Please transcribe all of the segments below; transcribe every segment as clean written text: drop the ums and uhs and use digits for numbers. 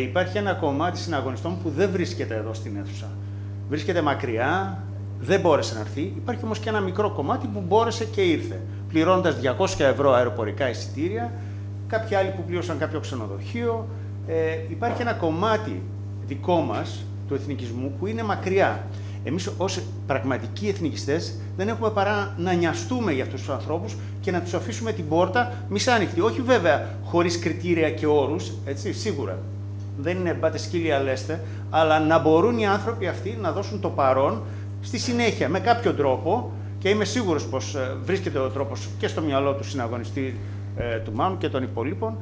Υπάρχει ένα κομμάτι συναγωνιστών που δεν βρίσκεται εδώ στην αίθουσα. Βρίσκεται μακριά, δεν μπόρεσε να έρθει. Υπάρχει όμως και ένα μικρό κομμάτι που μπόρεσε και ήρθε. Πληρώνοντας 200 ευρώ αεροπορικά εισιτήρια, κάποιοι άλλοι που πλήρωσαν κάποιο ξενοδοχείο. Υπάρχει ένα κομμάτι δικό μας του εθνικισμού που είναι μακριά. Εμείς ως πραγματικοί εθνικιστές δεν έχουμε παρά να νοιαστούμε για αυτούς τους ανθρώπους και να τους αφήσουμε την πόρτα μισάνοιχτη. Όχι βέβαια χωρίς κριτήρια και όρους, έτσι, σίγουρα. Δεν είναι μπάτε σκύλια λέστε, αλλά να μπορούν οι άνθρωποι αυτοί να δώσουν το παρόν στη συνέχεια με κάποιο τρόπο, και είμαι σίγουρος πως βρίσκεται ο τρόπος και στο μυαλό του συναγωνιστή του Μάνου και των υπολείπων,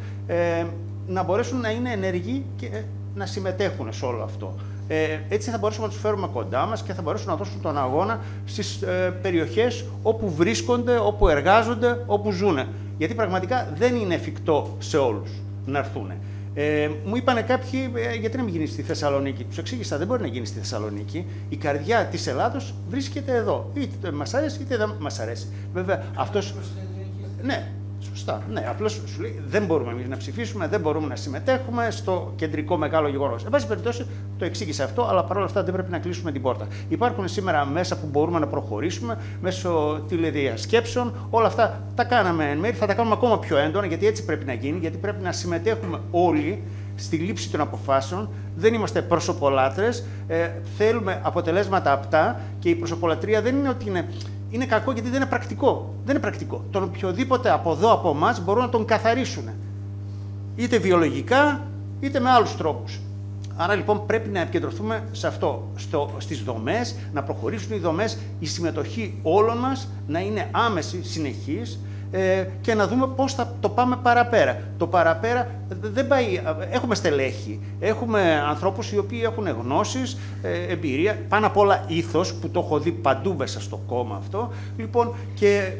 να μπορέσουν να είναι ενεργοί και να συμμετέχουν σε όλο αυτό. Έτσι θα μπορέσουμε να τους φέρουμε κοντά μας και θα μπορέσουν να δώσουν τον αγώνα στις περιοχές όπου βρίσκονται, όπου εργάζονται, όπου ζουν. Γιατί πραγματικά δεν είναι εφικτό σε όλους να έρθουν. Μου είπανε κάποιοι, γιατί να μην γίνει στη Θεσσαλονίκη. Τους εξήγησα, δεν μπορεί να γίνει στη Θεσσαλονίκη. Η καρδιά της Ελλάδος βρίσκεται εδώ. Είτε μας αρέσει, είτε δεν μας αρέσει. Βέβαια, αυτός... Ναι. Σωστά. Ναι, απλώς σου λέει δεν μπορούμε εμείς να ψηφίσουμε, δεν μπορούμε να συμμετέχουμε στο κεντρικό μεγάλο γεγονός. Εν πάση περιπτώσει, το εξήγησε αυτό, αλλά παρόλα αυτά δεν πρέπει να κλείσουμε την πόρτα. Υπάρχουν σήμερα μέσα που μπορούμε να προχωρήσουμε, μέσω τηλεδιασκέψεων. Όλα αυτά τα κάναμε εν μέρει, θα τα κάνουμε ακόμα πιο έντονα, γιατί έτσι πρέπει να γίνει, γιατί πρέπει να συμμετέχουμε όλοι στη λήψη των αποφάσεων. Δεν είμαστε προσωπολάτρες, θέλουμε αποτελέσματα απτά και η προσωπολατρία δεν είναι ότι είναι κακό, γιατί δεν είναι πρακτικό. Δεν είναι πρακτικό. Τον οποιοδήποτε από εδώ, από εμάς, μπορούν να τον καθαρίσουν. Είτε βιολογικά, είτε με άλλους τρόπους. Άρα λοιπόν πρέπει να επικεντρωθούμε σε αυτό, στις δομές, να προχωρήσουν οι δομές, η συμμετοχή όλων μας να είναι άμεση, συνεχής, και να δούμε πώς θα το πάμε παραπέρα. Το παραπέρα δεν πάει. Έχουμε στελέχη, έχουμε ανθρώπους οι οποίοι έχουν γνώσεις, εμπειρία, πάνω απ' όλα ήθος, που το έχω δει παντού μέσα στο κόμμα αυτό. Λοιπόν, και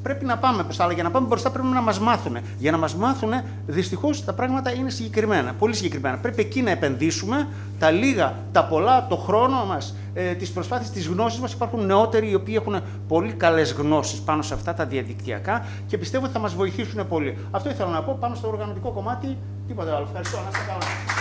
πρέπει να πάμε μπροστά, αλλά για να πάμε μπροστά πρέπει να μας μάθουν. Για να μας μάθουν, δυστυχώς τα πράγματα είναι συγκεκριμένα, πολύ συγκεκριμένα. Πρέπει εκεί να επενδύσουμε τα λίγα, τα πολλά, το χρόνο μας, τις προσπάθειες, τις γνώσεις μας. Υπάρχουν νεότεροι οι οποίοι έχουν πολύ καλές γνώσεις πάνω σε αυτά τα διαδικτυακά και πιστεύω ότι θα μας βοηθήσουν πολύ. Αυτό ήθελα να πω πάνω στο οργανωτικό κομμάτι. Τίποτα άλλο. Ευχαριστώ. Να είστε καλά.